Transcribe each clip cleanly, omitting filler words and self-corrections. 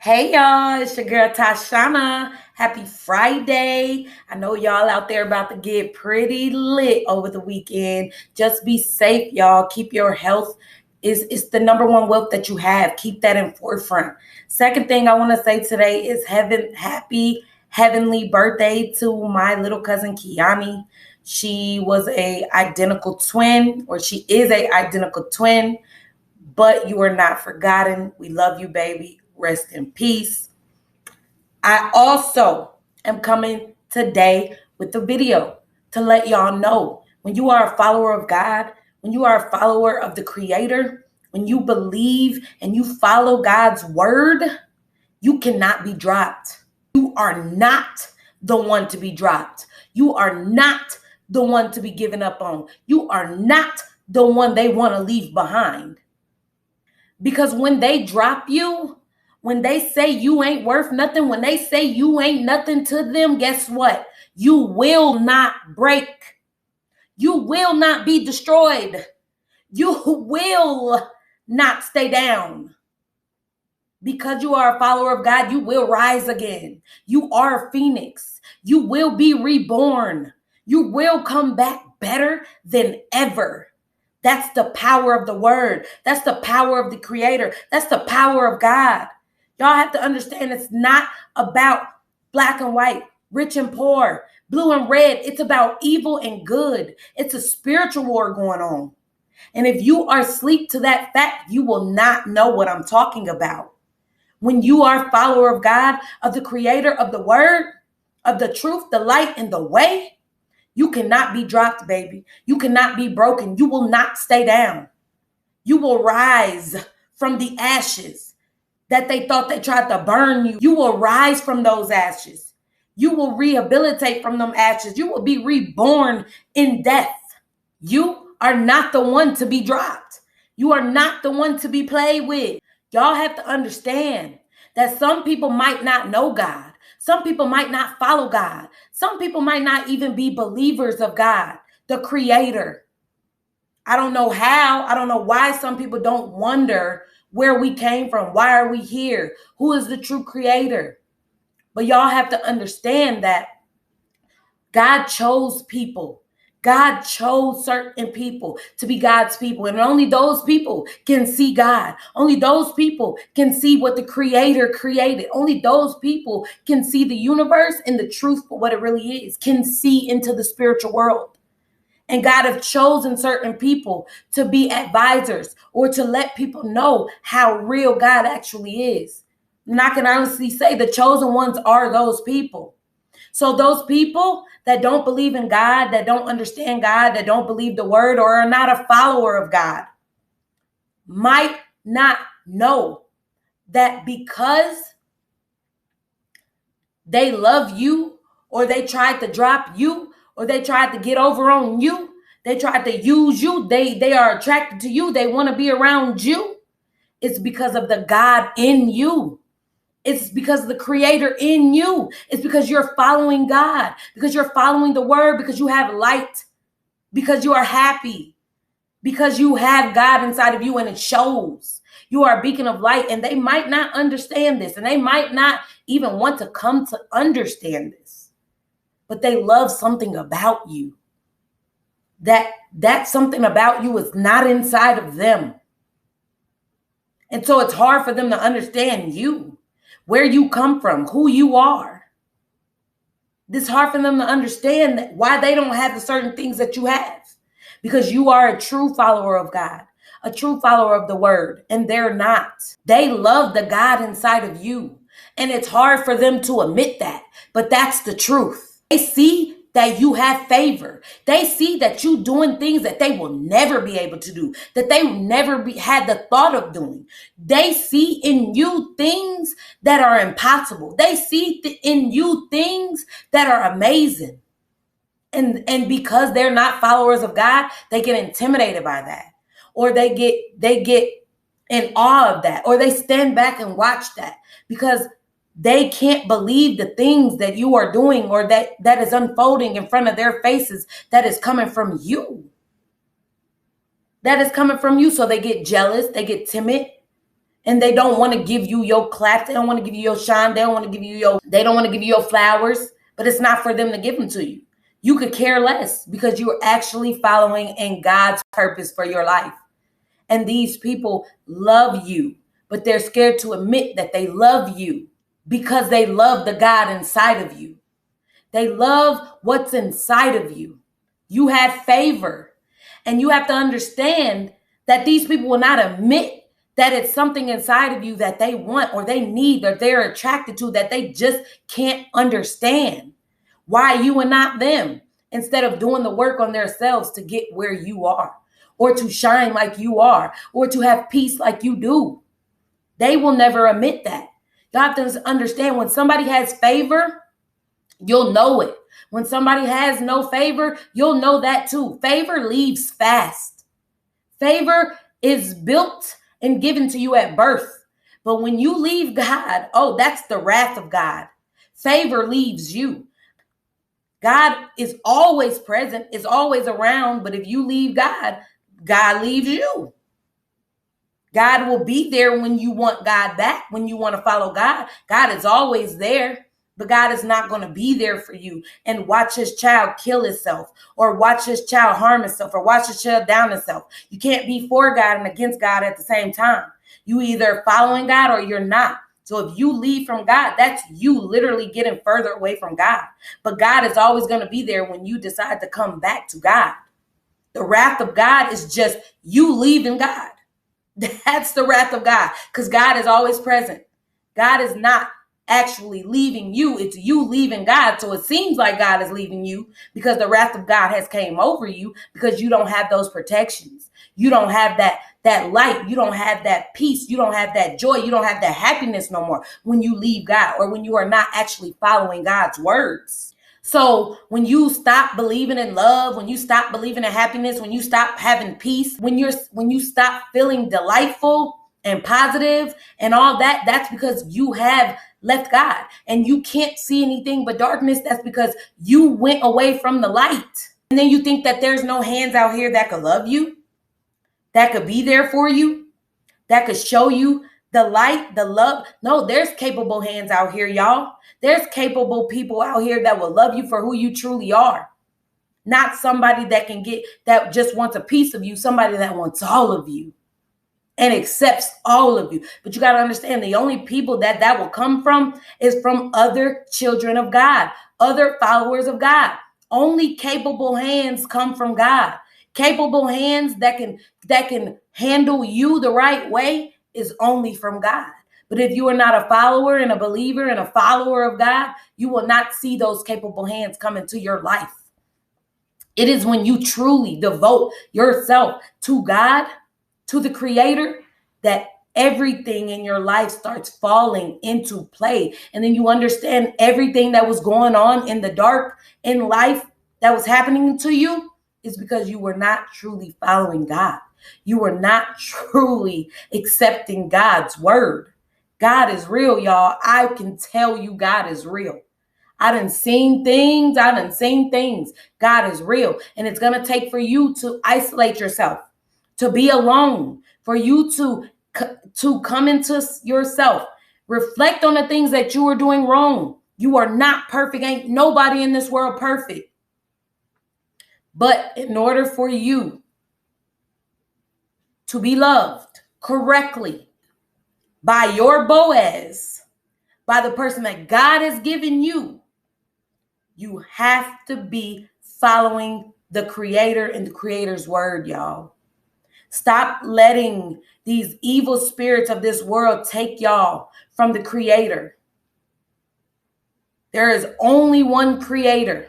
Hey y'all, it's your girl Tashana. Happy Friday. I know y'all out there about to get pretty lit over the weekend. Just be safe, y'all. Keep your health. It's the number one wealth that you have. Keep that in forefront. Second thing I want to say today is happy heavenly birthday to my little cousin Kiani. She was a identical twin, or she is a identical twin, but you are not forgotten. We love you, baby. Rest in peace. I also am coming today with the video to let y'all know, when you are a follower of God, when you are a follower of the Creator, when you believe and you follow God's word, you cannot be dropped. You are not the one to be dropped. You are not the one to be given up on. You are not the one they want to leave behind. Because when they drop you, when they say you ain't worth nothing, when they say you ain't nothing to them, guess what? You will not break. You will not be destroyed. You will not stay down. Because you are a follower of God, you will rise again. You are a phoenix. You will be reborn. You will come back better than ever. That's the power of the word. That's the power of the Creator. That's the power of God. Y'all have to understand, it's not about black and white, rich and poor, blue and red. It's about evil and good. It's a spiritual war going on. And if you are asleep to that fact, you will not know what I'm talking about. When you are a follower of God, of the Creator, of the word, of the truth, the light, and the way, you cannot be dropped, baby. You cannot be broken. You will not stay down. You will rise from the ashes that they thought they tried to burn you. You will rise from those ashes. You will rehabilitate from them ashes. You will be reborn in death. You are not the one to be dropped. You are not the one to be played with. Y'all have to understand that some people might not know God. Some people might not follow God. Some people might not even be believers of God, the Creator. I don't know how. I don't know why some people don't wonder where we came from. Why are we here? Who is the true Creator? But y'all have to understand that God chose people. God chose certain people to be God's people. And only those people can see God. Only those people can see what the Creator created. Only those people can see the universe and the truth for what it really is, can see into the spiritual world. And God have chosen certain people to be advisors or to let people know how real God actually is. And I can honestly say the chosen ones are those people. So those people that don't believe in God, that don't understand God, that don't believe the word, or are not a follower of God, might not know that because they love you, or they tried to drop you, or they tried to get over on you, they tried to use you, they are attracted to you, they want to be around you, it's because of the God in you. It's because of the Creator in you. It's because you're following God, because you're following the word, because you have light, because you are happy, because you have God inside of you and it shows. You are a beacon of light, and they might not understand this, and they might not even want to come to understand this, but they love something about you. That something about you is not inside of them. And so it's hard for them to understand you, where you come from, who you are. It's hard for them to understand that why they don't have the certain things that you have, because you are a true follower of God, a true follower of the word, and they're not. They love the God inside of you, and it's hard for them to admit that, but that's the truth. They see that you have favor. They see that you doing things that they will never be able to do, that they never had the thought of doing. They see in you things that are impossible. They see in you things that are amazing. And because they're not followers of God, they get intimidated by that, or they get in awe of that, or they stand back and watch that, because they can't believe the things that you are doing, or that is unfolding in front of their faces, that is coming from you. That is coming from you. So they get jealous, they get timid, And they don't want to give you your clap. They don't want to give you your shine. They don't want to give you your flowers, but it's not for them to give them to you. You could care less because you're actually following in God's purpose for your life. And these people love you, but they're scared to admit that they love you because they love the God inside of you. They love what's inside of you. You have favor, and you have to understand that these people will not admit that it's something inside of you that they want or they need or they're attracted to that they just can't understand. Why you and not them? Instead of doing the work on themselves to get where you are or to shine like you are or to have peace like you do. They will never admit that. You have to understand when somebody has favor, you'll know it. When somebody has no favor, you'll know that too. Favor leaves fast. Favor is built and given to you at birth. But when you leave God, oh, that's the wrath of God. Favor leaves you. God is always present, is always around. But if you leave God, God leaves you. God will be there when you want God back, when you want to follow God. God is always there. But God is not going to be there for you and watch his child kill himself or watch his child harm himself or watch his child down himself. You can't be for God and against God at the same time. You either following God or you're not. So if you leave from God, that's you literally getting further away from God. But God is always going to be there when you decide to come back to God. The wrath of God is just you leaving God. That's the wrath of God because God is always present. God is not actually leaving you. It's you leaving God. So it seems like God is leaving you because the wrath of God has came over you because you don't have those protections. You don't have that light. You don't have that peace. You don't have that joy. You don't have that happiness no more when you leave God or when you are not actually following God's words. So when you stop believing in love, when you stop believing in happiness, when you stop having peace, when you stop feeling delightful and positive and all that, that's because you have left God and you can't see anything but darkness. That's because you went away from the light. And then you think that there's no hands out here that could love you, that could be there for you, that could show you the light, the love. No, there's capable hands out here, y'all. There's capable people out here that will love you for who you truly are. Not somebody that just wants a piece of you, somebody that wants all of you and accepts all of you. But you got to understand the only people that will come from is from other children of God, other followers of God. Only capable hands come from God. Capable hands that can handle you the right way is only from God. But if you are not a follower and a believer and a follower of God, you will not see those capable hands come into your life. It is when you truly devote yourself to God, to the Creator, that everything in your life starts falling into play. And then you understand everything that was going on in the dark in life that was happening to you is because you were not truly following God. You were not truly accepting God's word. God is real, y'all. I can tell you God is real. I done seen things. God is real. And it's going to take for you to isolate yourself, to be alone, for you to come into yourself, reflect on the things that you are doing wrong. You are not perfect. Ain't nobody in this world perfect. But in order for you to be loved correctly by your Boaz, by the person that God has given you, you have to be following the Creator and the Creator's word, y'all. Stop letting these evil spirits of this world take y'all from the Creator. There is only one Creator.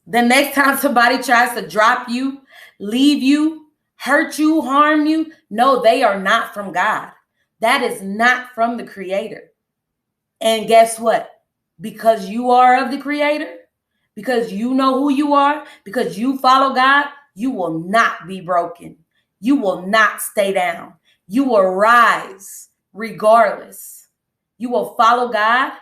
The next time somebody tries to drop you, leave you, hurt you, harm you, no, they are not from God. That is not from the Creator. And guess what? Because you are of the Creator, because you know who you are, because you follow God, you will not be broken. You will not stay down. You will rise regardless. You will follow God.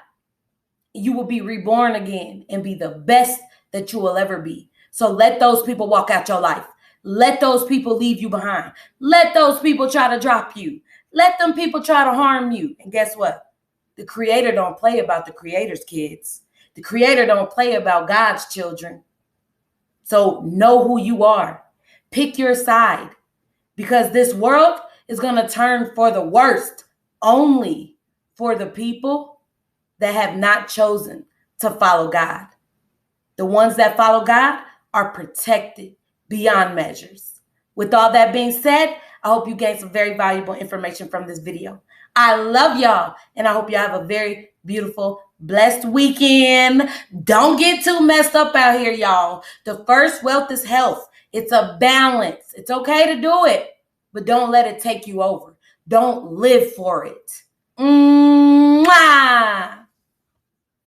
You will be reborn again and be the best that you will ever be. So let those people walk out your life. Let those people leave you behind. Let those people try to drop you. Let them people try to harm you. And guess what? The Creator don't play about the Creator's kids. The Creator don't play about God's children. So know who you are. Pick your side, because this world is going to turn for the worst only for the people that have not chosen to follow God. The ones that follow God are protected beyond measures. With all that being said, I hope you gained some very valuable information from this video. I love y'all, and I hope y'all have a very beautiful, blessed weekend. Don't get too messed up out here, y'all. The first wealth is health. It's a balance. It's okay to do it, but don't let it take you over. Don't live for it. Mwah!